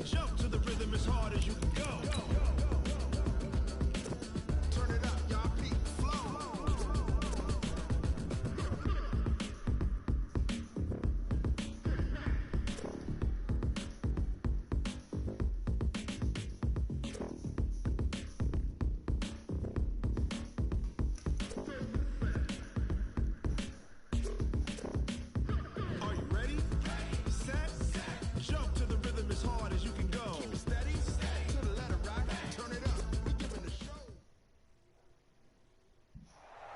Jump to the rhythm as hard as you can go. Turn it up, y'all. Peak flow. Are you ready? Set. Jump to the rhythm as hard as you can go. Keep it steady. To the letter rock. Turn it up. We giving the show.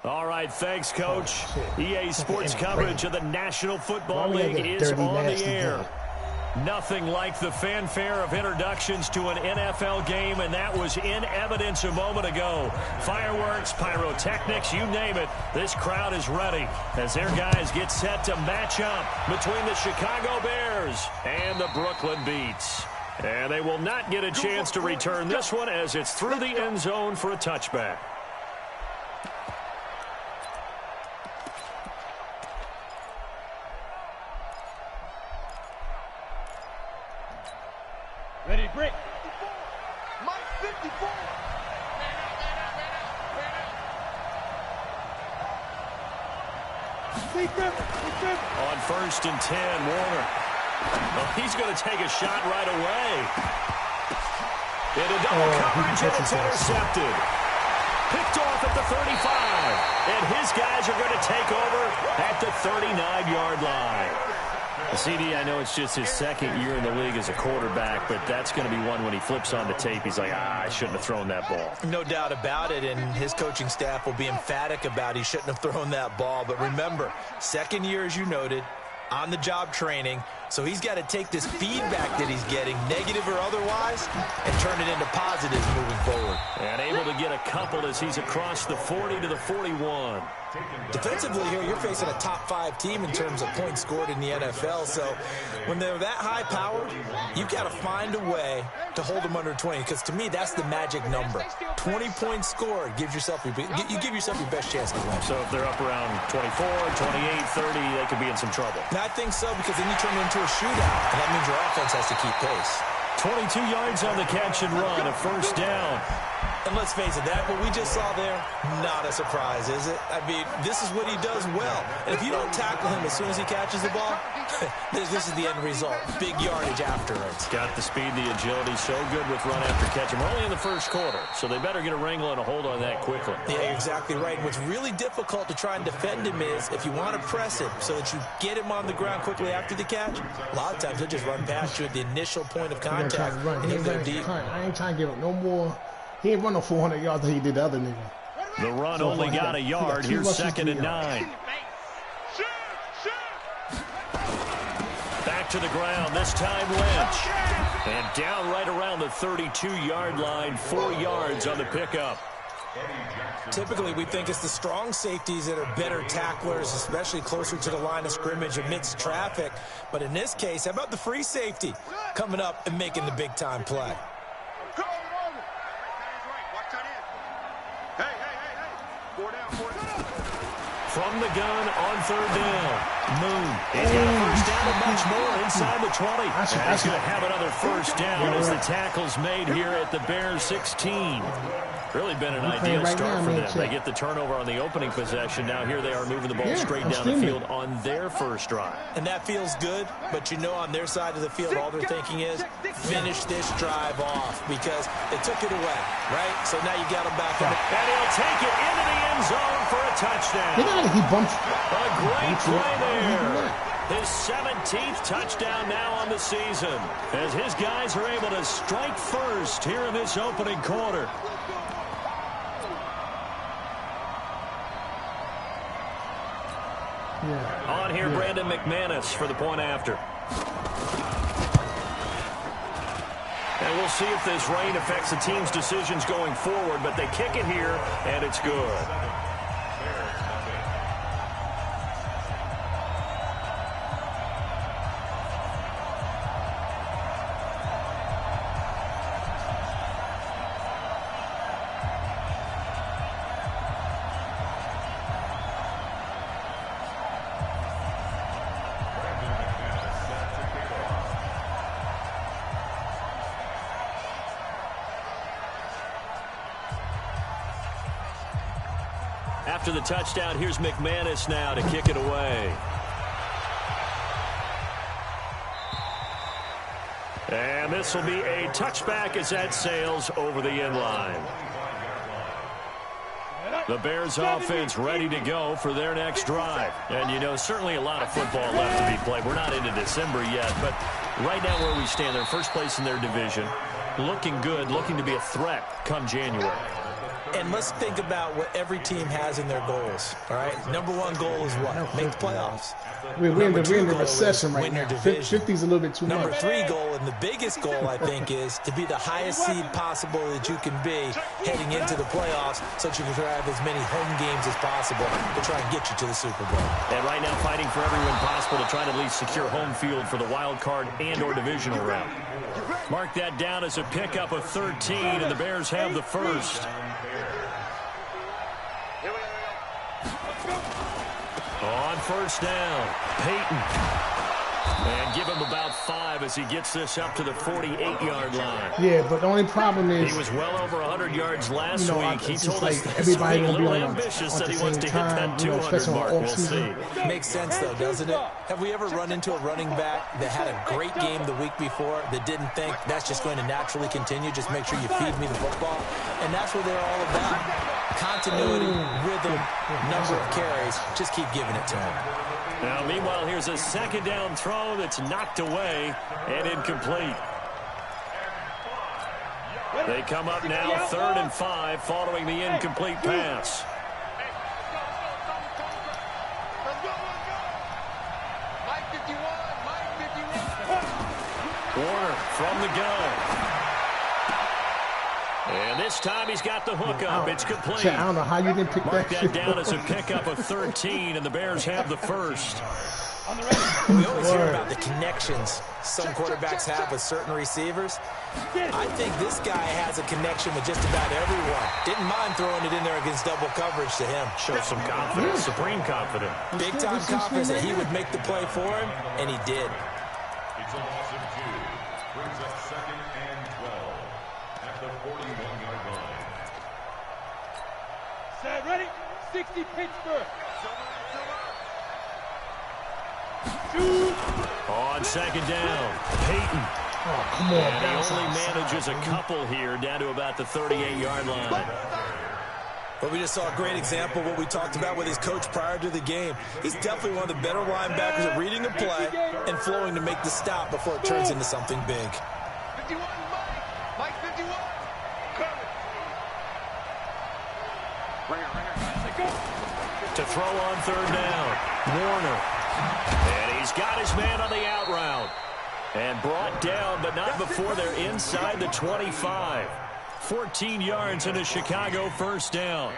All right, thanks, Coach. EA Sports coverage of the National Football League is dirty, on the nasty air. game. Nothing like the fanfare of introductions to an NFL game, and that was in evidence a moment ago. Fireworks, pyrotechnics, you name it. This crowd is ready as their guys get set to match up between the Chicago Bears and the Brooklyn Beats. And they will not get a chance to return this one as it's through the end zone for a touchback. Ready, break. Mike 54. On 1st and 10, Warner. Well, he's going to take a shot right away. Into double coverage, and it's intercepted. Picked off at the 35. And his guys are going to take over at the 39-yard line. CD, I know it's just his second year in the league as a quarterback, but that's going to be one when he flips on the tape. He's like, I shouldn't have thrown that ball. No doubt about it, and his coaching staff will be emphatic about he shouldn't have thrown that ball. But remember, second year, as you noted, on-the-job training, so he's got to take this feedback that he's getting, negative or otherwise, and turn it into positives moving forward. And able to get a couple as he's across the 40 to the 41. Defensively here, you're facing a top-5 team in terms of points scored in the NFL. So when they're that high-powered, you've got to find a way to hold them under 20. Because to me, that's the magic number. 20 points scored you give yourself your best chance to win. So if they're up around 24, 28, 30, they could be in some trouble. And I think so, because then you turn it into a shootout, and that means your offense has to keep pace. 22 yards on the catch and run, a first down. And let's face it, that what we just saw there, not a surprise, is it? I mean, this is what he does well. And if you don't tackle him as soon as he catches the ball, this is the end result. Big yardage afterwards. Got the speed, the agility, so good with run after catch. And we're only in the first quarter, so they better get a wrangle and a hold on that quickly. Yeah, exactly right. And what's really difficult to try and defend him is if you want to press him so that you get him on the ground quickly after the catch, a lot of times he'll just run past you at the initial point of contact. And he'll go deep. I ain't trying to give up no more. He ain't run no 400 yards that he did the other nigga. The run only got a yard. Here's 2nd and 9. Back to the ground, this time Lynch. And down right around the 32-yard line, 4 yards on the pickup. Typically, we think it's the strong safeties that are better tacklers, especially closer to the line of scrimmage amidst traffic. But in this case, how about the free safety coming up and making the big-time play? From the gun on 3rd down. Moon. He's got a first down and much more inside the 20. And he's going to have another first down as the tackle's made here at the Bears 16. Really been an ideal start for them. They get the turnover on the opening possession. Now here they are moving the ball straight down the field on their first drive. And that feels good, but you know on their side of the field all they're thinking is finish this drive off because they took it away, right? So now you got them back. And he'll take it into the end zone for a touchdown. He bumped. A great play there. His 17th touchdown now on the season as his guys are able to strike first here in this opening quarter. On here, Brandon McManus for the point after. And we'll see if this rain affects the team's decisions going forward, but they kick it here, and it's good. After the touchdown, here's McManus now to kick it away. And this will be a touchback as that sails over the end line. The Bears offense ready to go for their next drive. And, you know, certainly a lot of football left to be played. We're not into December yet, but right now where we stand, they're first place in their division. Looking good, looking to be a threat come January. And let's think about what every team has in their goals, all right? Number one goal is what? Make the playoffs. We're in the recession right now. 50's a little bit too much. Number 3 goal, and the biggest goal, I think, is to be the highest seed possible that you can be heading into the playoffs so that you can have as many home games as possible to try and get you to the Super Bowl. And right now fighting for every win possible to try to at least secure home field for the wild card and or divisional round. Mark that down as a pickup of 13, and the Bears have the first. On first down, Peyton. And give him about 5 as he gets this up to the 48-yard line. Yeah, but the only problem is... He was well over 100 yards last week. He told like us everybody a gonna be little on ambitious at that the he wants same to hit time, that 200 mark. We'll see. Makes sense, though, doesn't it? Have we ever run into a running back that had a great game the week before that didn't think that's just going to naturally continue? Just make sure you feed me the football. And that's what they're all about. Continuity, rhythm, number of carries. Just keep giving it to him. Now, meanwhile, here's a second down throw that's knocked away and incomplete. They come up now 3rd and 5 following the incomplete pass. Warner from the gun. And this time he's got the hook up. It's complete. I don't know how you didn't pick Mark that that down as a pickup of 13, and the Bears have the first. We always hear about the connections some quarterbacks have with certain receivers. I think this guy has a connection with just about everyone. Didn't mind throwing it in there against double coverage to him. Shows some confidence, supreme confidence. Big-time confidence that he would make the play for him, and he did. It's a loss of 2. Brings up 2nd and 12 at the 41-yard line. Set, ready? 60 Pittsburgh. On second down, Peyton. Oh, come on. And he only manages a couple here down to about the 38-yard line. But we just saw a great example of what we talked about with his coach prior to the game. He's definitely one of the better linebackers at reading a play and flowing to make the stop before it turns into something big. 51, Mike 51. To throw on 3rd down, Warner. And he's got his man on the out route. And brought down, but not before they're inside the 25. 14 yards and a Chicago first down.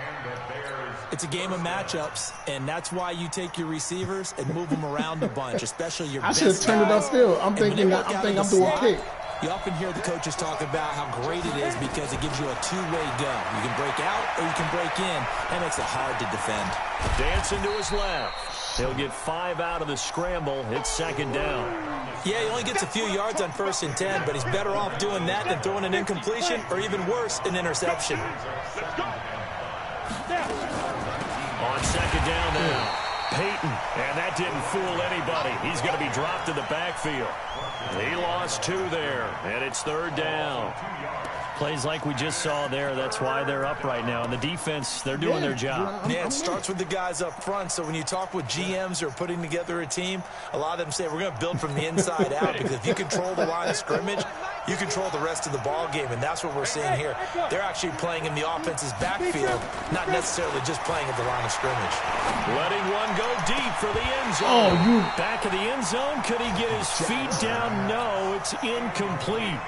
It's a game of matchups, and that's why you take your receivers and move them around a bunch, especially your best guys. I should have turned it upfield. I'm thinking I'm doing a pick. You often hear the coaches talk about how great it is because it gives you a two-way go. You can break out or you can break in. That makes it hard to defend. Dancing to his left. He'll get 5 out of the scramble. It's second down. Yeah, he only gets a few yards on 1st and 10, but he's better off doing that than throwing an incompletion or even worse, an interception. On second down now, Peyton. And that didn't fool anybody. He's going to be dropped in the backfield. He lost 2 there, and it's 3rd down. Plays like we just saw there. That's why they're up right now. And the defense, they're doing their job. Yeah, it starts with the guys up front. So when you talk with GMs who are putting together a team, a lot of them say we're going to build from the inside out because if you control the line of scrimmage, you control the rest of the ball game, and that's what we're seeing here. They're actually playing in the offense's backfield, not necessarily just playing at the line of scrimmage. Letting one go deep for the end zone. Back of the end zone. Could he get his feet down? No, it's incomplete.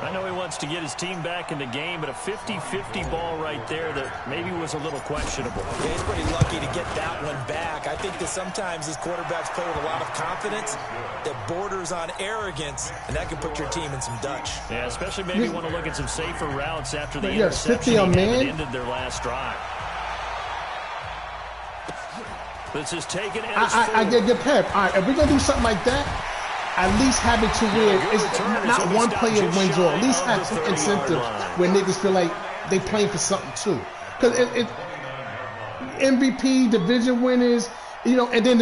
I know he wants to get his team back in the game, but a 50-50 ball right there that maybe was a little questionable. Yeah, he's pretty lucky to get that one back. I think that sometimes these quarterbacks play with a lot of confidence that borders on arrogance, and that can put your team in some Dutch. Yeah, especially maybe want to look at some safer routes after the interception that ended their last drive. This is taken as I get Pep. All right, if we're going to do something like that, at least have it to where it's not one player wins or at least have some incentive where niggas feel like they playing for something too. Because MVP, division winners, you know, and then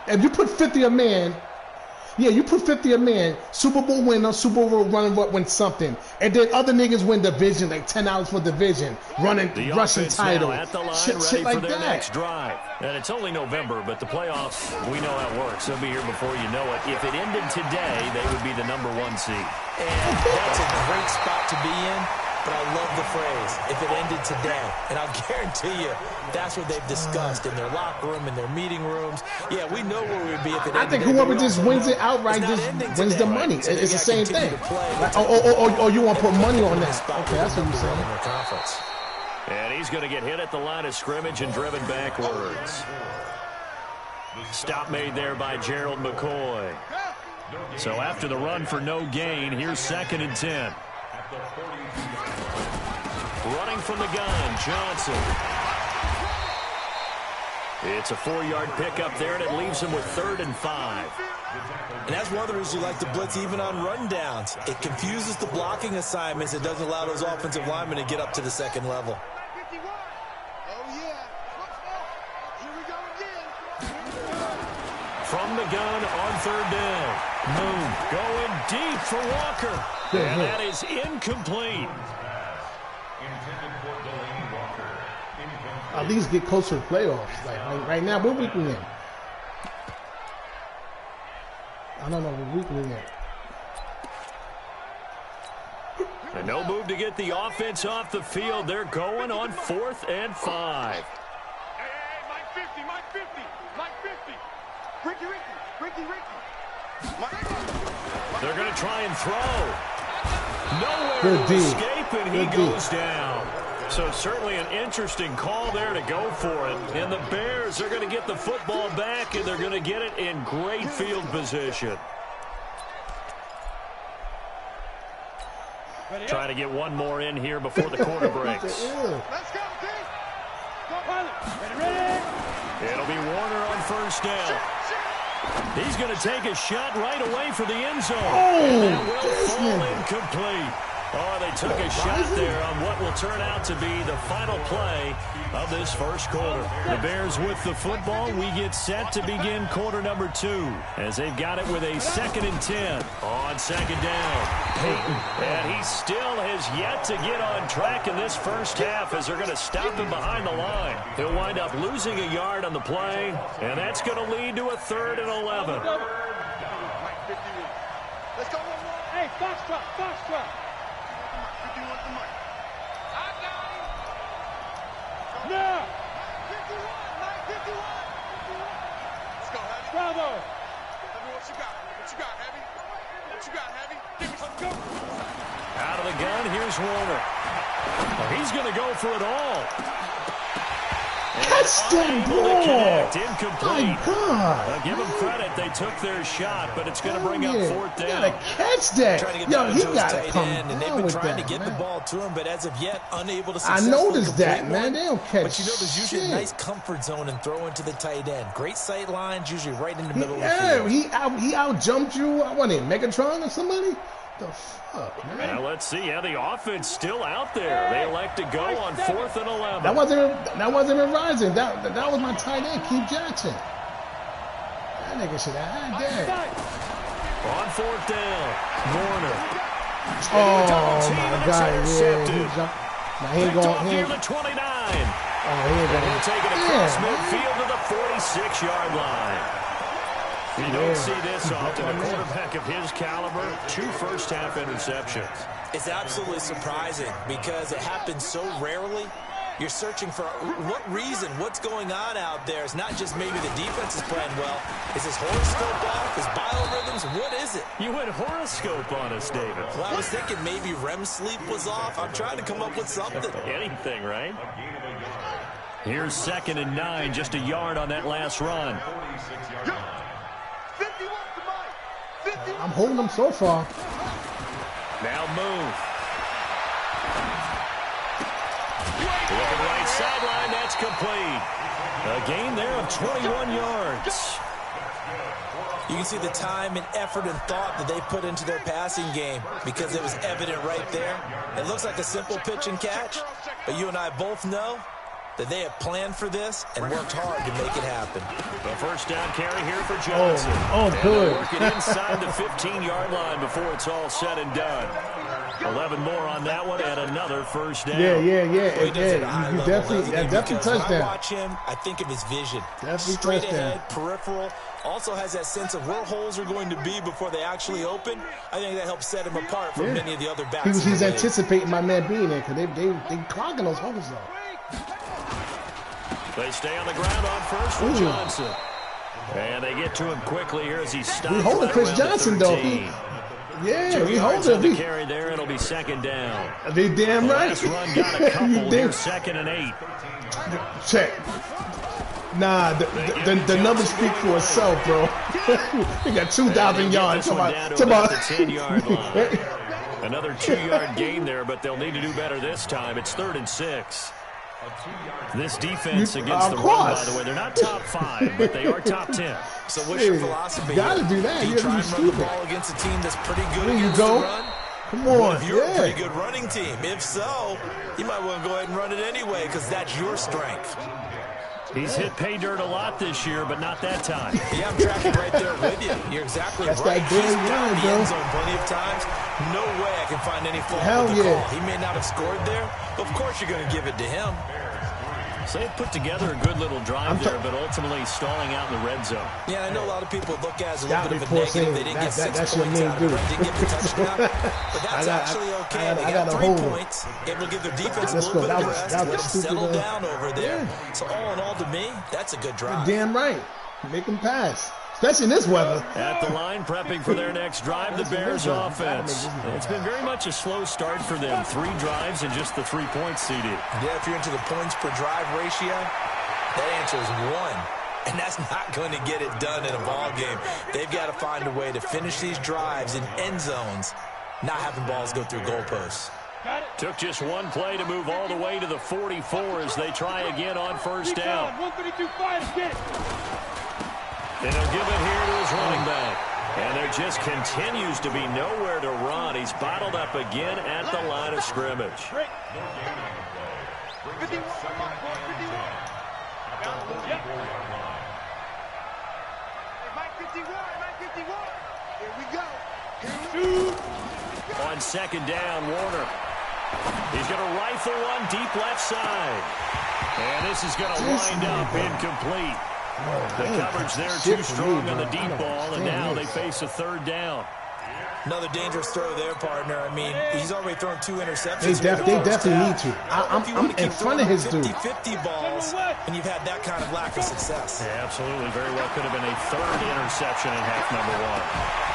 if you put 50 a man, yeah, you put 50 a man, Super Bowl winner, Super Bowl runner-up win something, and then other niggas win division, like $10 for division, running the rushing title, at the line, shit like for their that. next drive. And it's only November, but the playoffs, we know how it works. They'll be here before you know it. If it ended today, they would be the #1 seed. And that's a great spot to be in, but I love the phrase, if it ended today. And I'll guarantee you, that's what they've discussed in their locker room, in their meeting rooms. Yeah, we know where we'd be if it ended. I think whoever just wins it outright just wins the money. It's the same thing. Or you want to put money on that. Okay, that's what you're saying. And he's going to get hit at the line of scrimmage and driven backwards. Stop made there by Gerald McCoy. So after the run for no gain, here's 2nd and 10. Running from the gun, Johnson. It's a 4-yard pickup there, and it leaves him with 3rd and 5. And that's one of the reasons you like to blitz even on rundowns. It confuses the blocking assignments. It doesn't allow those offensive linemen to get up to the second level. From the gun on 3rd down. Moon going deep for Walker. And that is incomplete. At least get closer to playoffs. Like right now, what week we in? I don't know what week we in. And no move to get the offense off the field. They're going on 4th and 5. Hey, Mike 50, Mike 50, Mike 50. Ricky. They're going to try and throw. Nowhere Good to D. escape, and he Good D. goes down. So certainly an interesting call there to go for it. And the Bears are going to get the football back, and they're going to get it in great field position. Trying to get one more in here before the quarter breaks. Let's go, D. Go, pilot. Ready. It'll be Warner on 1st down. He's going to take a shot right away for the end zone. And that will fall incomplete. Oh, they took a shot there on what will turn out to be the final play of this first quarter. The Bears with the football. We get set to begin quarter number 2 as they've got it with a 2nd and 10 on 2nd down. Peyton, and he still has yet to get on track in this first half as they're going to stop him behind the line. He'll wind up losing a yard on the play, and that's going to lead to a 3rd and 11. Let's go. Hey, foxtrot. No! 51! Let's go, Heavy. Bravo! Heavy, what you got, Heavy? Let's go! Out of the gun, here's Warner. He's going to go for it all. Catch that ball! Incomplete. My God! Give them credit. They took their shot, but it's going to bring up 4th down. You gotta catch that. Yo, he gotta come and they've down been with trying that, to get man. the ball to him, but as of yet, unable to I successfully noticed that, complete man. one. They don't catch But you know, there's usually shit. a nice comfort zone and throw into the tight end. Great sight lines, usually right in the middle of the Yeah, field. he out jumped you. I want it, Megatron or somebody. The fuck, man. Now let's see. Yeah, the offense still out there. They elect to go on 4th and 11. That wasn't Verizon. That was my tight end, Keith Jackson. That nigga should have had that. On 4th down, Warner. Oh my God! Yeah, he jumped. Now he ain't Picked going. off near the 29. Oh, he ain't And going. he'll take it across midfield to the 46-yard line. You don't see this often. A quarterback of his caliber, 2 first-half interceptions. It's absolutely surprising because it happens so rarely. You're searching for what reason, what's going on out there. It's not just maybe the defense is playing well. Is his horoscope off? His biorhythms? What is it? You went horoscope on us, David. Well, I was thinking maybe REM sleep was off. I'm trying to come up with something. Anything, right? Here's 2nd and 9, just a yard on that last run. 51 to Mike. 51. I'm holding him so far. Now move. Looking right sideline, that's complete. A gain there of 21 yards. You can see the time and effort and thought that they put into their passing game because it was evident right there. It looks like a simple pitch and catch, but you and I both know that they have planned for this and worked hard to make it happen. The first down carry here for Johnson. Oh, good. Working inside the 15-yard line before it's all said and done. 11 more on that one and another first down. Yeah. Well, he does it at a high You level, definitely, Leslie, definitely because when I touchdown. watch him, I think of his vision. Definitely Straight touchdown. ahead, peripheral, also has that sense of where holes are going to be before they actually open. I think that helps set him apart from many of the other backs. He's anticipating my man being there because they clogging those holes though. They stay on the ground on first with Johnson. And they get to him quickly here as he stops. We holding right Chris around Johnson the though. 13. We hold On the him. carry there, it'll be second down. They damn The right. last run got a couple. You Here's damn- 2nd and 8. Check. Nah, the numbers speak for itself, bro. We got 2,000 yards. This Come one on, down to come about on. the 10-yard line. Another 2-yard gain there, but they'll need to do better this time. It's 3rd and 6. This defense against the run, by the way, they're not top 5, but they are top 10. So what's your Yeah, philosophy? gotta do that. Do You you gotta try be and run the stupid. ball against a team that's pretty good There you against go. the run? Come Well, on, if you're a pretty yeah. good running team, if so, you might want to go ahead and run it anyway because that's your strength. He's hit pay dirt a lot this year, but not that time. Yeah, I'm tracking right there with you. You're exactly That's right. that damn He's got line, the bro. end zone plenty of times. No way I can find any fault Hell with the yeah. call. He may not have scored there, but of course you're going to give it to him. So they put together a good little drive there, but ultimately stalling out in the red zone. Yeah, I know a lot of people look at it as a Scout little bit of a report negative. saying They didn't get 6 that's your points main out of it. dude. Didn't get the touchdown. But that's actually okay. They got 3 points. It will give their defense a Let's little go. bit of That was- rest. that was Let them stupid, settle man. down over there. Yeah. So all in all, to me, that's a good drive. Damn right. Make them pass. Especially in this weather. At the line, prepping for their next drive, the Bears offense. It's been very much a slow start for them. 3 drives and just the 3 points, CD. Yeah, if you're into the points per drive ratio, that answer is 1. And that's not going to get it done in a ball game. They've got to find a way to finish these drives in end zones, not having balls go through goalposts. Took just one play to move all the way to the 44 as they try again on first down. 152-5, get it. And he'll give it here to his running back. And there just continues to be nowhere to run. He's bottled up again at the line of scrimmage. 51, 51. Yep. Mike 51, Mike 51. Here we go. On second down, Warner. He's going to rifle one deep left side. And this is going to wind up incomplete. The coverage there too strong on the deep ball, and now they face a 3rd down. Another dangerous throw there, partner. I mean, he's already thrown 2 interceptions. They definitely need to. I'm in front of his dude. 50-50 balls, and you've had that kind of lack of success. Yeah, absolutely. Very well could have been a 3rd interception in half number 1.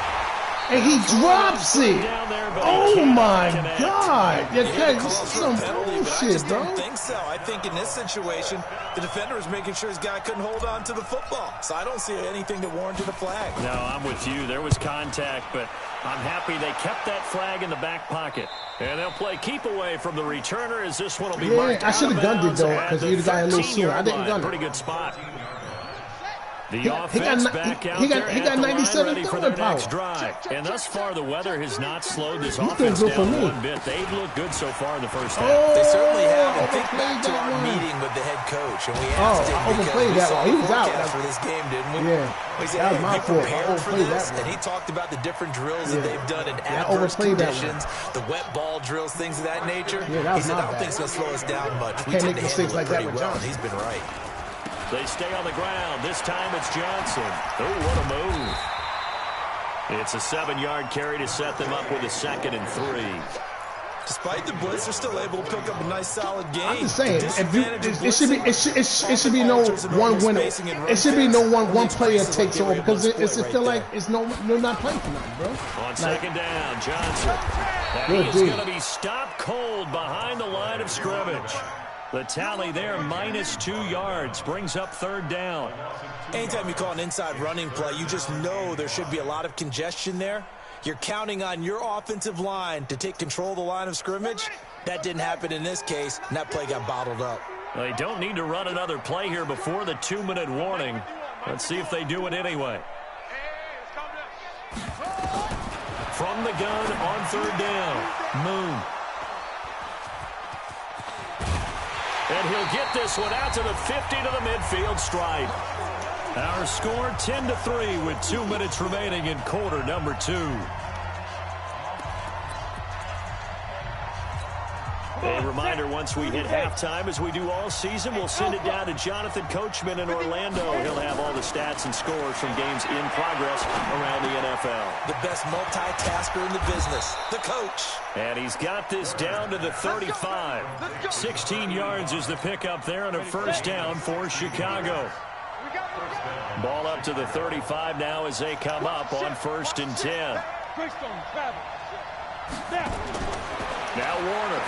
And he drops it. Down there, but Oh he can't my connect. God. Yeah, Yeah, this is calls for some a penalty, but I bullshit, just bro. don't think so. I think in this situation, the defender is making sure his guy couldn't hold on to the football. So I don't see anything that warranted a flag. No, I'm with you. There was contact, but I'm happy they kept that flag in the back pocket. And they'll play keep away from the returner as this one will be marked I should have out of gunned it, bounds though, at because the he'd have gotten a little sooner. I 13-yard didn't line. gun it. Pretty good spot. The He got offense ni- back out he got- there he at got the line, 97 ready for their throwing next power. drive. And thus far, the weather has not slowed this He's offense doing good for down me. one bit. They've looked good so far in the first half. Oh, They certainly have. And think overplayed back to that our one. meeting with the head coach, and we Oh, asked him I because overplayed we that saw one. He the was out. forecast for this game, didn't we? Yeah. We said, That was hey, my be fault. I prepared for overplayed this. that one. And he talked about the different drills Yeah. that they've done in Yeah, I adverse overplayed that one. conditions, the wet ball drills, things of that nature. Yeah, that He was said, my I don't bad. think it's going to slow us down much. We can't tend make to mistakes handle like it that pretty with well. Johnson. He's been right. They stay on the ground. This time it's Johnson. Oh, what a move. It's a 7-yard carry to set them up with a 2nd and 3. Despite the blitz, they're still able to pick up a nice, solid game. I'm just saying, The if you, disadvantage of it should be blitzing it should be no alters and one opens winner. spacing and run It should be no fast. one player Makes takes they were over able to because it's split feel right like it's no not playing for nothing, bro. On second down, Johnson. And Good he is D. going to be stopped cold behind the line of scrimmage. The tally there, -2 yards, brings up 3rd down. Anytime you call an inside running play, you just know there should be a lot of congestion there. You're counting on your offensive line to take control of the line of scrimmage. That didn't happen in this case, and that play got bottled up. They don't need to run another play here before the 2-minute warning. Let's see if they do it anyway. From the gun on third down, Moon. And he'll get this one out to the 50 to the midfield stripe. Our score 10-3 with 2 minutes remaining in quarter number 2. A reminder, once we hit halftime, as we do all season, we'll send it down to Jonathan Coachman in Orlando. He'll have all the stats and scores from games in progress around the NFL. The best multitasker in the business, the coach. And he's got this down to the 35. 16 yards is the pickup there and a first down for Chicago. Ball up to the 35 now as they come up on 1st and 10. Now Warner.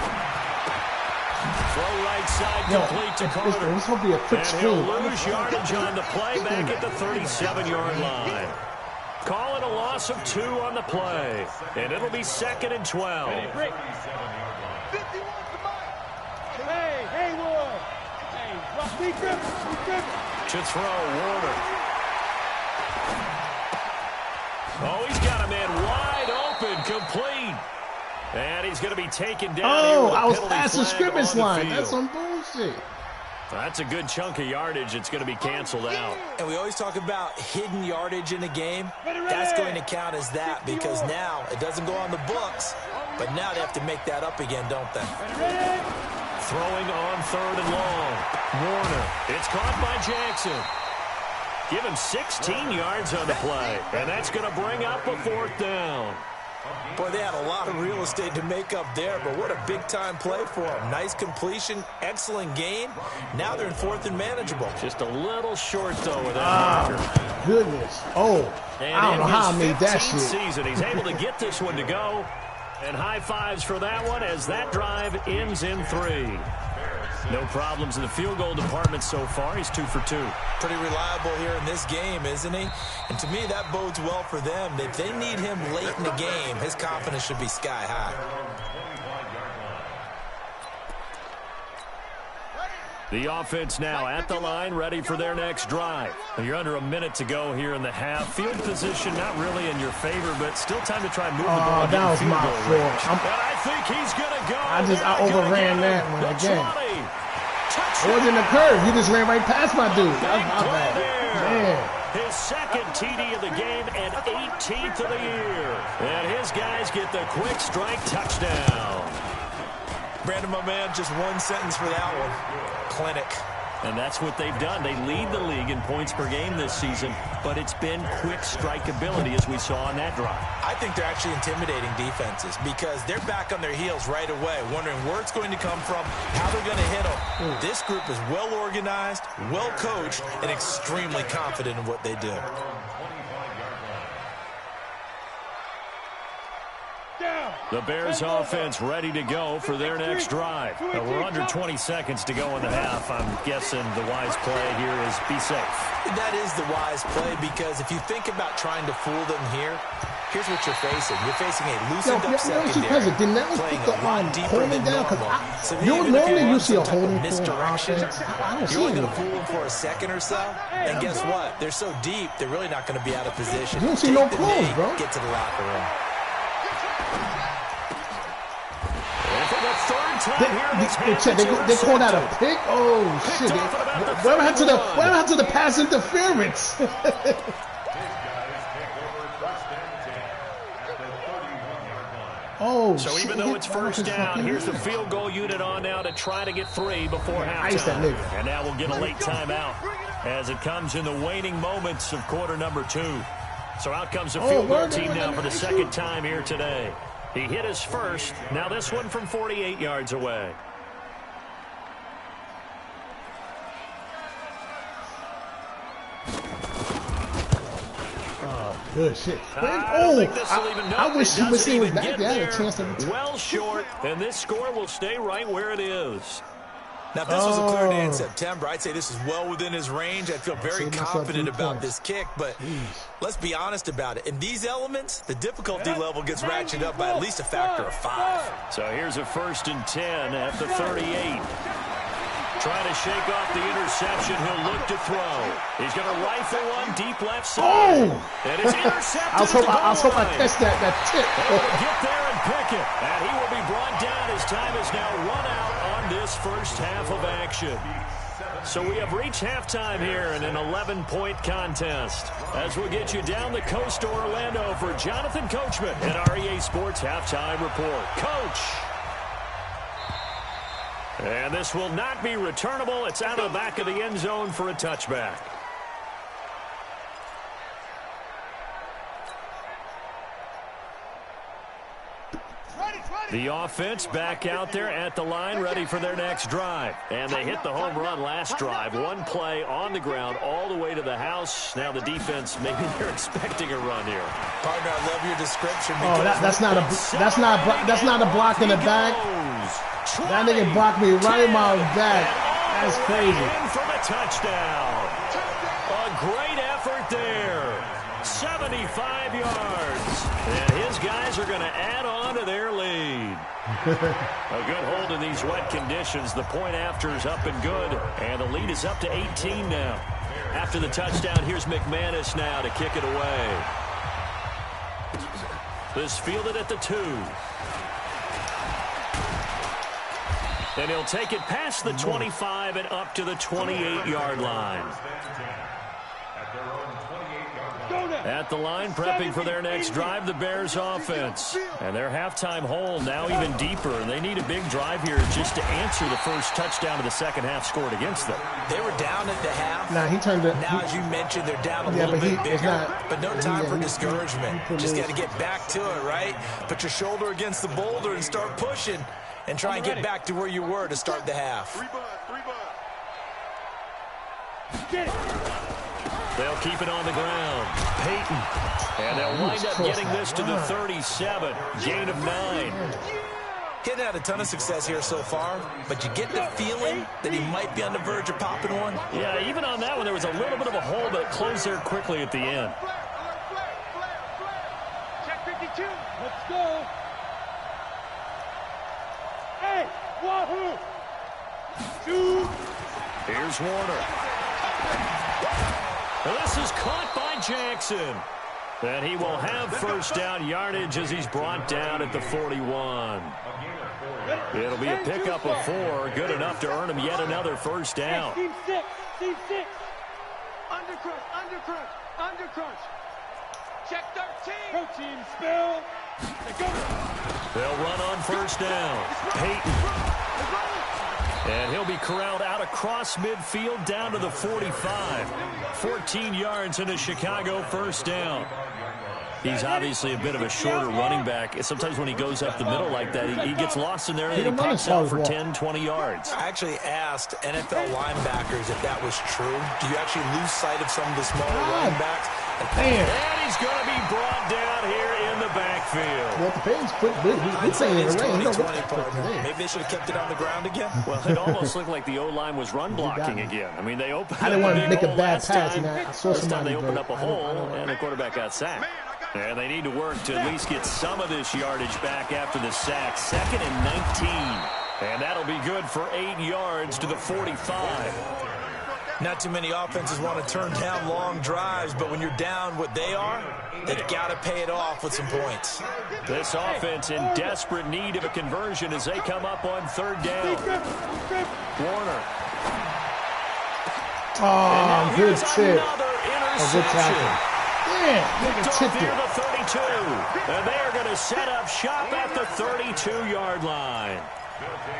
Throw right side complete to Carter. This will be a quick and screen. He'll lose yardage on the play back at the 37-yard line. Call it a loss of 2 on the play. And it'll be 2nd and 12. Hey, Haywood. Hey, be driven. To throw, Warner. Oh, he's got a man wide open, complete. And he's going to be taken down. Oh, I was past the scrimmage line. That's some bullshit. That's a good chunk of yardage. It's going to be canceled out. And we always talk about hidden yardage in a game. That's going to count as that because now it doesn't go on the books, but now they have to make that up again, don't they? Throwing on 3rd and long. Warner. It's caught by Jackson. Give him 16 yards on the play. And that's going to bring up a 4th down. Boy, they had a lot of real estate to make up there, but what a big-time play for them. Nice completion, excellent gain. Now they're in 4th and manageable. Just a little short, though, with that marker. Goodness. Oh, and I don't know how I made that shit. Season, he's able to get this one to go. And high fives for that one as that drive ends in 3. No problems in the field goal department so far. He's 2 for 2. Pretty reliable here in this game, isn't he? And to me, that bodes well for them. If they need him late in the game, his confidence should be sky high. The offense now at the line, ready for their next drive. You're under a minute to go here in the half. Field position not really in your favor, but still time to try and move the ball. That was my fault. But I think he's going to go. I overran that one again. It wasn't a curve. He just ran right past my dude. That was my bad. Man. His 2nd TD of the game and 18th of the year. And his guys get the quick strike touchdown. Brandon, my man, just one sentence for that one. Clinic. And that's what they've done. They lead the league in points per game this season, but it's been quick strike ability as we saw on that drive. I think they're actually intimidating defenses because they're back on their heels right away, wondering where it's going to come from, how they're going to hit them. This group is well organized, well coached, and extremely confident in what they do. The Bears offense ready to go for their next drive. We're under 20 seconds to go in the half. I'm guessing the wise play here is be safe. That is the wise play because if you think about trying to fool them here, here's what you're facing. You're facing a loosened up secondary. Didn't that was put the line holding down? Because normally you see a holding misdirection. I don't see You're only going to it. fool them for a second or so, and guess what? They're so deep, they're really not going to be out of position. You don't see no clothes, bro. Get to the locker room. They called out a pick. Oh shit! Whatever happened to the pass interference? Oh, so even though it's first down, here's the field goal unit on now to try to get 3 before halftime. And now we'll get a late timeout as it comes in the waning moments of quarter number 2. So out comes the field goal team now for the 2nd time here today. He hit his first. Now this one from 48 yards away. Good shit. I wish he was seeing back. They had a chance to. Well short, and this score will stay right where it is. Now, if this was a clear day in September, I'd say this is well within his range. I'd feel very confident about this kick, but let's be honest about it. In these elements, the difficulty level gets ratcheted up by at least a factor of 5. So here's a 1st and 10 at the 38. Trying to shake off the interception. He'll look to throw. He's going to rifle one deep left side. Oh! And it's intercepted. I was hoping I catch that tip. He'll get there and pick it. And he will be brought down. His time is now run out on this first half of action. So we have reached halftime here in an 11-point contest. As we'll get you down the coast to Orlando for Jonathan Coachman at REA Sports Halftime Report. Coach. And this will not be returnable. It's out of the back of the end zone for a touchback. The offense back out there at the line, ready for their next drive. And they hit the home run last drive. One play on the ground all the way to the house. Now the defense, maybe they're expecting a run here. Partner, I love your description. Oh, that's not a block in the back. That nigga blocked me right in my back. That's crazy. In from a touchdown. A great effort there. 75 yards. And his guys are going to add on to their lead. A good hold in these wet conditions. The point after is up and good. And the lead is up to 18 now. After the touchdown, here's McManus now to kick it away. This fielded at the 2. And he'll take it past the 25 and up to the 28-yard line. At the line, prepping for their next drive, the Bears offense. And their halftime hole now even deeper. And they need a big drive here just to answer the first touchdown of the second half scored against them. They were down at the half. Now, he turned it. Now, as you mentioned, they're down a little bit bigger. But no time for discouragement. Just got to get back to it, right? Put your shoulder against the boulder and start pushing. And try and get back to where you were to start the half. They'll keep it on the ground. Peyton. And they'll wind up getting this to the 37. Gain of 9. He's had a ton of success here so far, but you get the feeling that he might be on the verge of popping one. Yeah, even on that one, there was a little bit of a hole, but it closed there quickly at the end. Check 52. Let's go. Hey, wahoo! Shoot! Here's Warner. This is caught by Jackson. And he will have first down yardage as he's brought down at the 41. It'll be a pickup of 4. Good enough to earn him yet another first down. Team 6. Team 6. Under crunch. Check 13. Go team, spill. They'll run on first down. Peyton. And he'll be corralled out across midfield down to the 45. 14 yards and a Chicago first down. He's obviously a bit of a shorter running back. Sometimes when he goes up the middle like that, he gets lost in there and he pops out for 10, 20 yards. I actually asked NFL linebackers if that was true. Do you actually lose sight of some of the smaller running backs? And he's going to be brought down here in the backfield. Well, the Peyton's quick. He's saying it right. Maybe they should have kept it on the ground again. Well, it almost looked like the O-line was run blocking again. I mean, they opened I didn't want to make a bad pass. First time they opened up a hole, and the quarterback got sacked. And they need to work to at least get some of this yardage back after the sack. 2nd and 19. And that'll be good for 8 yards to the 45. Not too many offenses want to turn down long drives, but when you're down what they are, they've got to pay it off with some points. This offense in desperate need of a conversion as they come up on 3rd down. Warner. Oh, good tip. A good tackle. Yeah, the 32. And they are going to set up shop at the 32-yard line.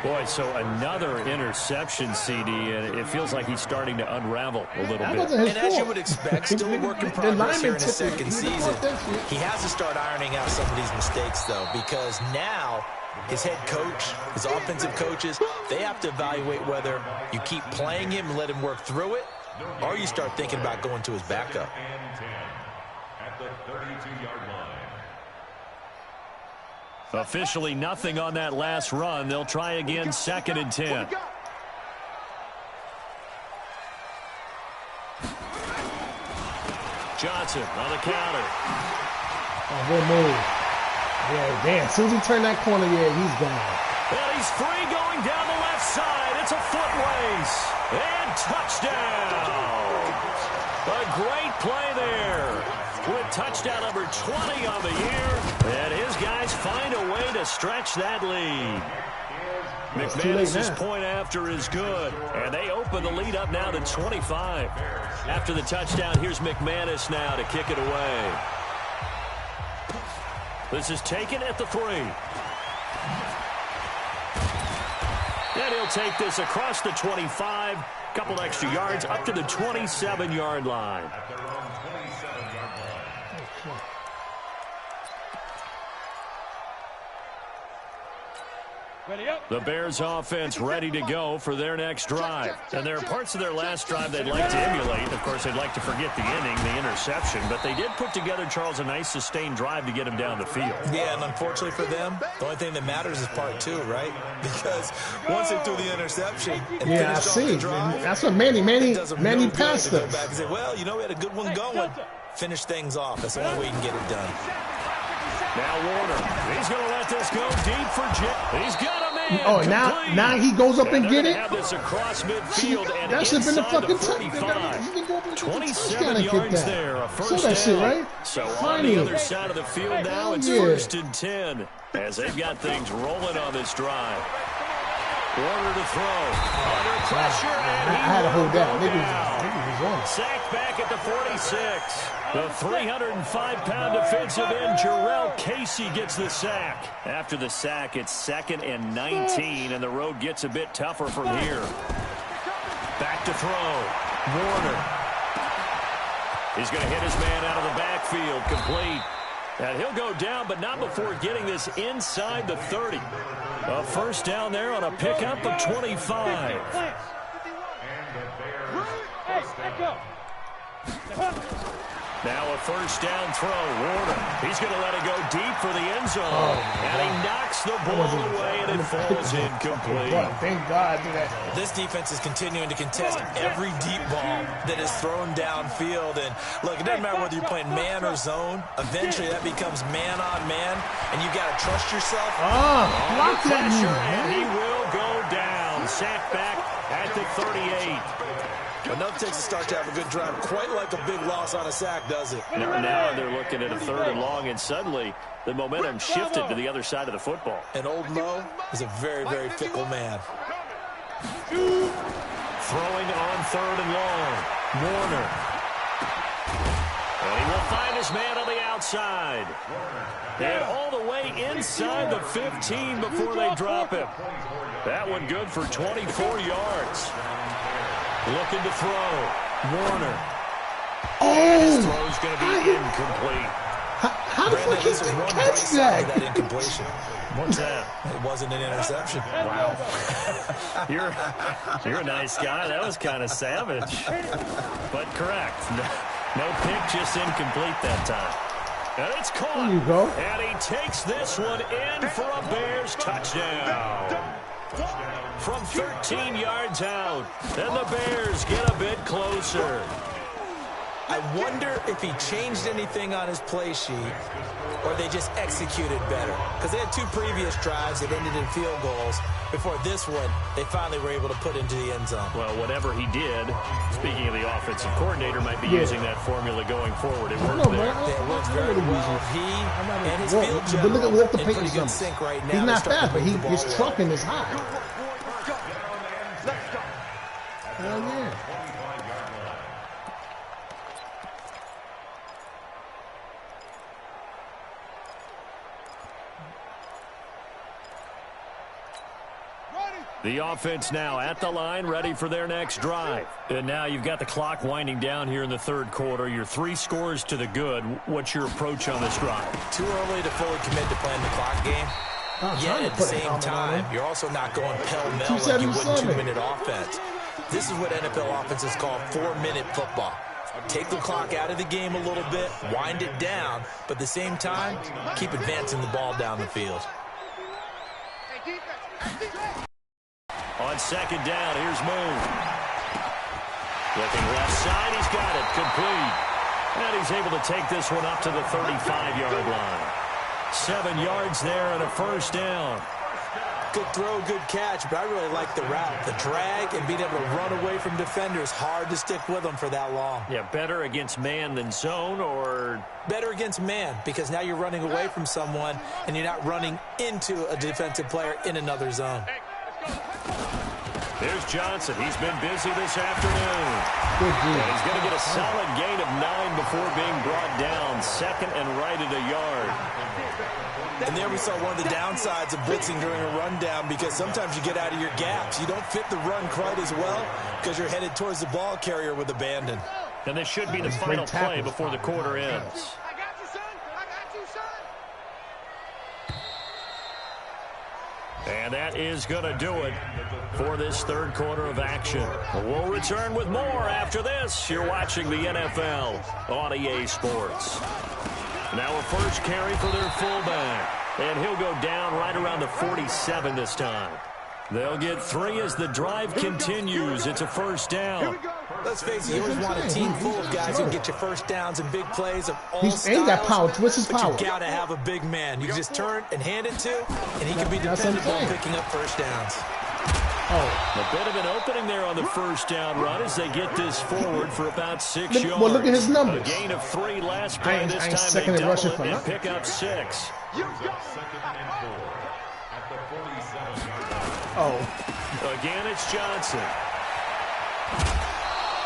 Boy, so another interception, CD, and it feels like he's starting to unravel a little bit. And as you would expect, still a work in progress here in his second season. He has to start ironing out some of these mistakes, though, because now his head coach, his offensive coaches, they have to evaluate whether you keep playing him and let him work through it, or you start thinking about going to his backup. At the 32-yard line. Officially nothing on that last run. They'll try again, 2nd and 10. Johnson on the counter. Oh, good move. Yeah, damn. As soon as he turned that corner, yeah, he's gone. Well, he's free going down the left side. It's a foot race. And touchdown. A great play there. With touchdown number 20 on the year. And his guys find a way to stretch that lead. McManus's point after is good. And they open the lead up now to 25. After the touchdown, here's McManus now to kick it away. This is taken at the 3. And he'll take this across the 25. Couple extra yards up to the 27-yard line. The Bears offense ready to go for their next drive. And there are parts of their last drive they'd like to emulate. Of course, they'd like to forget the inning, the interception. But they did put together, Charles, a nice sustained drive to get him down the field. Yeah, and unfortunately for them, the only thing that matters is part 2, right? Because once they threw the interception and finished off the drive, that's what Manny passed us. Back and say, well, you know, we had a good one going. Finish things off. That's the only way you can get it done. Now Warner, he's going to let this go deep for Jim. He's got a man. Oh, now he goes up and get it. Have this across midfield and that should have been the fucking 27 yards there. A first that shit, right? So on the other side of the field now, it's 1st and 10 as they've got things rolling on this drive. Warner to throw. Under pressure, and I had to hold that. Niggas was on. Sacked back at the 46. The 305-pound defensive end, Jarrell Casey, gets the sack. After the sack, it's 2nd and 19, and the road gets a bit tougher from here. Back to throw. Warner. He's going to hit his man out of the backfield. Complete. And he'll go down, but not before getting this inside the 30. A first down there on a pickup of 25. Now a first down throw. Warner. He's going to let it go deep for the end zone. And he knocks the ball away, and it falls incomplete. Thank God for that. This defense is continuing to contest every deep ball that is thrown downfield. And look, it doesn't matter whether you're playing man or zone. Eventually, that becomes man on man, and you got to trust yourself. Block that, and he will go down. Sacked back at the 38. Enough takes a start to have a good drive. Quite like a big loss on a sack, does it? Now they're looking at a 3rd and long, and suddenly the momentum shifted to the other side of the football. And old Mo is a very, very fickle man. Throwing on 3rd and long. Warner. And he will find his man on the outside. And all the way inside the 15 before they drop him. That one good for 24 yards. Looking to throw. Warner. Oh! His throw's going to be incomplete. How the fuck is he catch that? Incompletion. What's that? It wasn't an interception. Wow. You're a nice guy. That was kind of savage. But correct. No pick, just incomplete that time. And it's caught. There you go. And he takes this one in for a Bears touchdown. From 13 yards out. And the Bears get a bit closer. I wonder if he changed anything on his play sheet or they just executed better. Because they had 2 previous drives that ended in field goals. Before this one, they finally were able to put into the end zone. Well, whatever he did, speaking of the offensive coordinator, might be using that formula going forward. It worked there. It works very well. He and his field But general look at Walter in Payton's pretty good numbers. sync right now. He's not They're fast, but starting to move the his ball trucking is high. Hell yeah. The offense now at the line, ready for their next drive. And now you've got the clock winding down here in the 3rd quarter. You're 3 scores to the good. What's your approach on this drive? Too early to fully commit to playing the clock game. Yet at the same time, you're also not going pell-mell like you would 2-minute offense. This is what NFL offenses call 4-minute football. Take the clock out of the game a little bit, wind it down, but at the same time, keep advancing the ball down the field. On 2nd down, here's Moon. Looking left side, he's got it, complete. And he's able to take this one up to the 35-yard line. 7 yards there and a first down. Good throw, good catch, but I really like the route. The drag and being able to run away from defenders, hard to stick with them for that long. Yeah, better against man than zone, or? Better against man, because now you're running away from someone and you're not running into a defensive player in another zone. Here's Johnson. He's been busy this afternoon. And he's going to get a solid gain of 9 before being brought down. Second and right at a yard. And there we saw one of the downsides of blitzing during a rundown, because sometimes you get out of your gaps. You don't fit the run quite as well because you're headed towards the ball carrier with abandon. And this should be the final play before the quarter ends. I got you, son. I got you, son. And that is going to do it for this third quarter of action. We'll return with more after this. You're watching the NFL on EA Sports. Now a first carry for their fullback. And he'll go down right around the 47 this time. They'll get 3 as the drive continues. It's a first down. Let's face it, you always want a team full of guys who can get you first downs and big plays of all styles. Ain't got power. What's his power? But you got to have a big man. You can just turn and hand it to, and he can be dependable on picking up first downs. A bit of an opening there on the first down run as they get this forward for about 6 yards. Well, look at his numbers. A gain of 3 last play. This time they double it and pick up 6. Again, it's Johnson.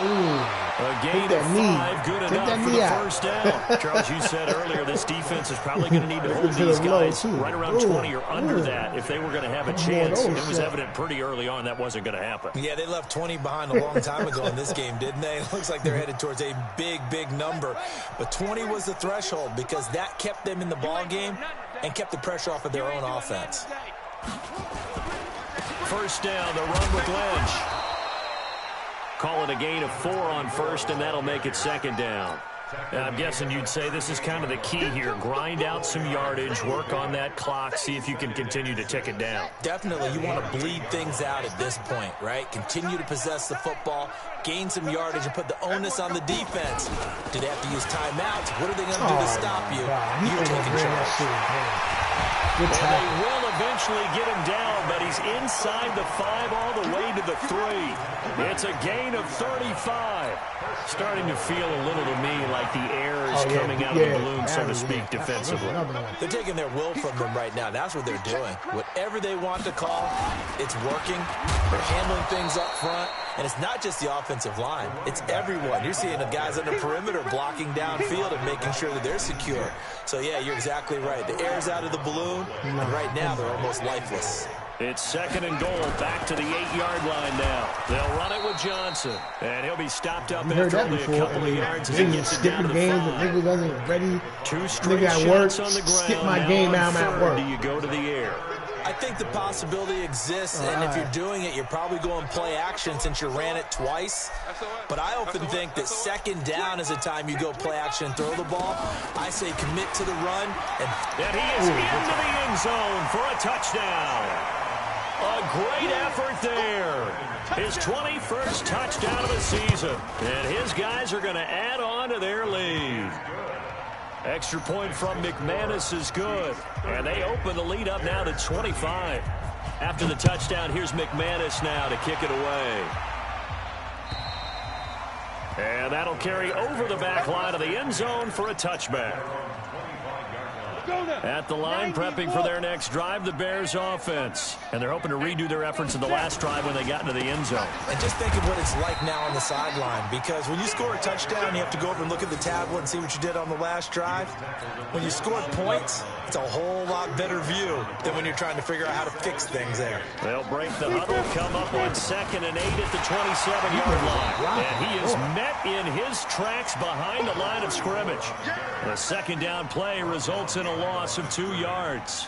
A gain of 5, good enough for the first down. Charles, you said earlier this defense is probably going to need to hold these guys right around 20 or under that if they were going to have a chance. It was evident pretty early on that wasn't going to happen. Yeah, they left 20 behind a long time ago in this game, didn't they? It looks like they're headed towards a big, big number. But 20 was the threshold because that kept them in the ball game and kept the pressure off of their own offense. First down, the run with Lynch. Call it a gain of 4 on first, and that'll make it second down. And I'm guessing you'd say this is kind of the key here. Grind out some yardage, work on that clock, see if you can continue to tick it down. Definitely, you want to bleed things out at this point, right? Continue to possess the football, gain some yardage, and put the onus on the defense. Do they have to use timeouts? What are they going to do to stop you? You're taking charge. And they will eventually get him down, but he's inside the 5 all the way to the 3. It's a gain of 35. Starting to feel a little to me like the air is coming out of the balloon, so to speak, defensively. They're taking their will from them right now. That's what they're doing. Whatever they want to call, it's working. They're handling things up front. And it's not just the offensive line. It's everyone. You're seeing the guys on the perimeter blocking downfield and making sure that they're secure. So, yeah, you're exactly right. The air's out of the balloon, and right now they're almost lifeless. It's second and goal, back to the 8-yard line now. They'll run it with Johnson, and he'll be stopped up after only a couple of yards as he gets it down to the 5. Nigga wasn't ready. 2 straight shots on the ground. Skip my game out at work. Do you go to the air? I think the possibility exists, and if you're doing it, you're probably going play action since you ran it twice. But I often think that second down is the time you go play action and throw the ball. I say commit to the run. And he is into the end zone for a touchdown. A great effort there. His 21st touchdown of the season. And his guys are going to add on to their lead. Extra point from McManus is good. And they open the lead up now to 25. After the touchdown, here's McManus now to kick it away. And that'll carry over the back line of the end zone for a touchback. At the line, prepping for their next drive, the Bears offense. And they're hoping to redo their efforts in the last drive when they got into the end zone. And just think of what it's like now on the sideline, because when you score a touchdown, you have to go over and look at the tablet and see what you did on the last drive. When you score points, it's a whole lot better view than when you're trying to figure out how to fix things there. They'll break the huddle, come up on 2nd and 8 at the 27-yard line. And he is met in his tracks behind the line of scrimmage. The second down play results in a loss of 2 yards.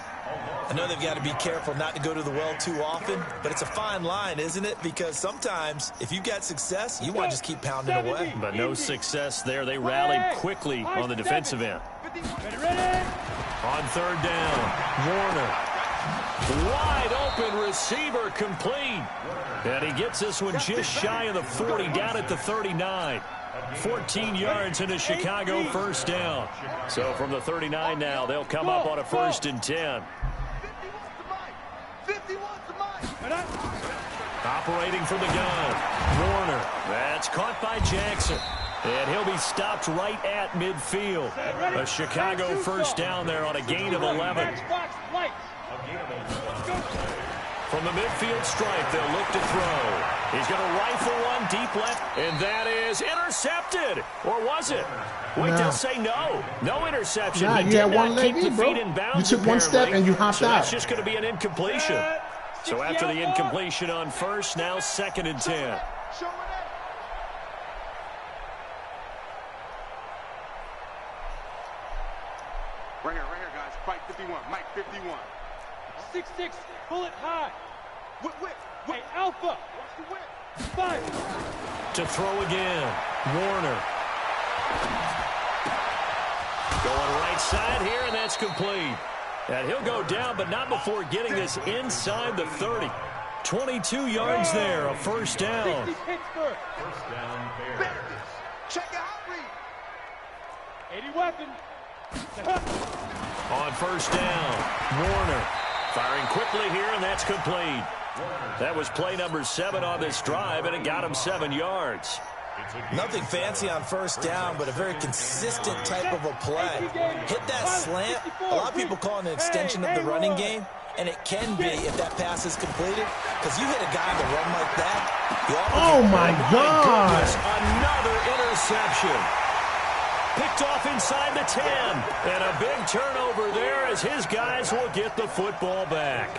I know they've got to be careful not to go to the well too often, but it's a fine line, isn't it? Because sometimes, if you've got success, you want to just keep pounding away. But no success there. They rallied quickly on the defensive end. On 3rd down, Warner. Wide open receiver complete. And he gets this one just shy of the 40, down at the 39. 14 yards in a Chicago first down. So from the 39 now, they'll come up on a 1st and 10. Operating from the gun, Warner. That's caught by Jackson. And he'll be stopped right at midfield. A Chicago first down there on a gain of 11. From the midfield stripe, they'll look to throw. He's going to rifle one deep left, and that is intercepted. Or was it? Wait, they'll say no. No interception. Nah, he you had did one not leg keep the in, bro. feet in bounds, You took one step apparently. and you hopped so out. That's just going to be an incompletion. So after the incompletion on first, now 2nd and 10. Right here, guys. Fight 51. Mike 51. 6'6", pull it high. Whip. Hey, Alpha. Watch the whip. 5. To throw again, Warner. Going right side here, and that's complete. And he'll go down, but not before getting this inside the 30. 22 yards there, a first down. 60 Pittsburgh. First down, Bears. Check it out, Reed. 80 weapon. On first down, Warner firing quickly here, and that's complete. That was play number 7 on this drive, and it got him 7 yards. Nothing fancy on first down, but a very consistent type of a play. Hit that slant. A lot of people call it an extension of the running game, and it can be if that pass is completed, because you hit a guy on the run like that. Oh, my God. Goodness, another interception. Picked off inside the 10. And a big turnover there as his guys will get the football back.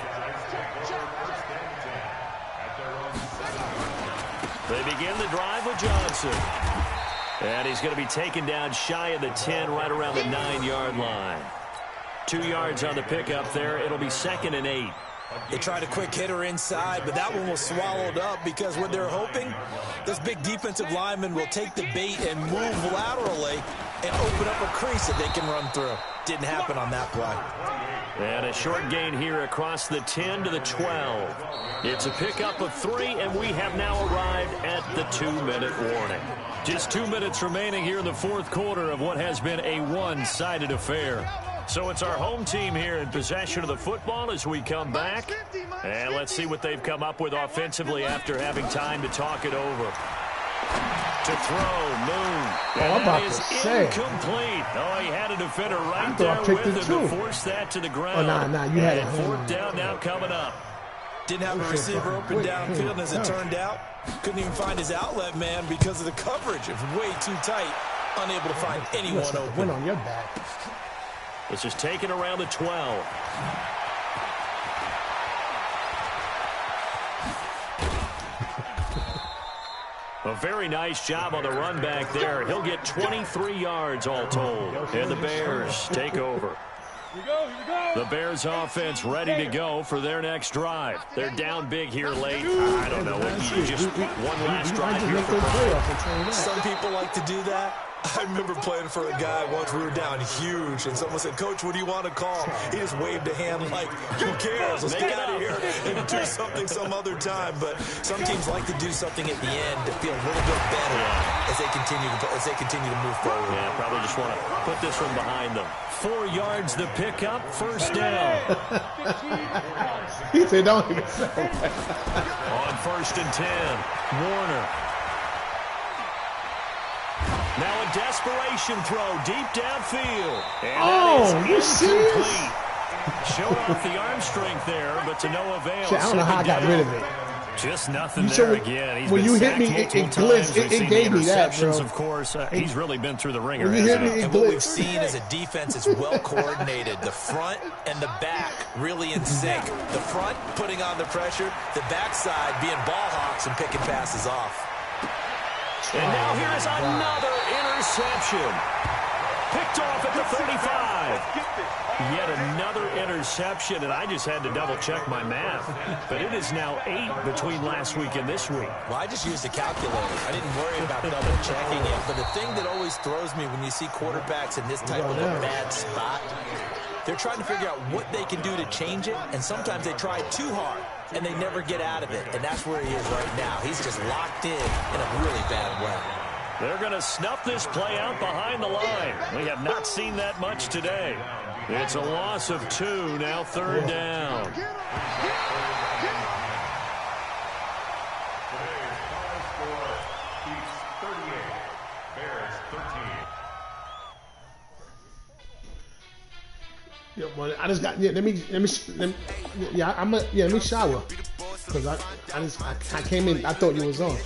They begin the drive with Johnson. And he's going to be taken down shy of the 10, right around the 9-yard line. 2 yards on the pickup there. It'll be 2nd and 8. They tried a quick hitter inside, but that one was swallowed up because what they're hoping, this big defensive lineman will take the bait and move laterally and open up a crease that they can run through. Didn't happen on that play. And a short gain here across the 10 to the 12. It's a pickup of 3, and we have now arrived at the 2-minute warning. Just 2 minutes remaining here in the 4th quarter of what has been a one-sided affair. So it's our home team here in possession of the football as we come back. And let's see what they've come up with offensively after having time to talk it over. To throw, Moon. And that is incomplete. Oh, he had a defender right there with him to force that to the ground. Oh, nah, you had it. 4th down now coming up. Didn't have a receiver open downfield, and as it turned out, couldn't even find his outlet man because of the coverage. It was way too tight. Unable to find anyone open. Went on your back. This is taken around the 12. A very nice job on the run back there. He'll get 23 yards all told. And the Bears take over. Here we go. The Bears offense ready to go for their next drive. They're down big here late. I don't know. Just one last drive here for Brian. Some people like to do that. I remember playing for a guy once. We were down huge, and someone said, "Coach, what do you want to call?" He just waved a hand like, "Who cares? Let's get out of here and do something some other time." But some teams like to do something at the end to feel a little bit better as they continue to move forward. Yeah, probably just want to put this one behind them. 4 yards the pickup, first down. He said, "Don't even say that." On 1st and 10, Warner. Now a desperation throw deep downfield. And you serious? Showed off the arm strength there, but to no avail. I don't know how I got rid of it. Just nothing there again. He's when been you hit me, it glitched. It gave me that, bro. Of course, he's really been through the ringer. When you hit me, it And what we've glitched. seen is a defense that's well coordinated. The front and the back really in sync. The front putting on the pressure, the backside being ball hawks and picking passes off. And now here is another interception. Picked off at the 35. Yet another interception, and I just had to double-check my math. But it is now 8 between last week and this week. Well, I just used a calculator. I didn't worry about double-checking it. But the thing that always throws me when you see quarterbacks in this type of a bad spot, they're trying to figure out what they can do to change it, and sometimes they try too hard, and they never get out of it. And that's where he is right now. He's just locked in a really bad way. They're going to snuff this play out behind the line. We have not seen that much today. It's a loss of 2, now 3rd down. Today's final score, Chiefs 38, Bears 13. Yeah, well, I just got let me shower because I came in. I thought you was on.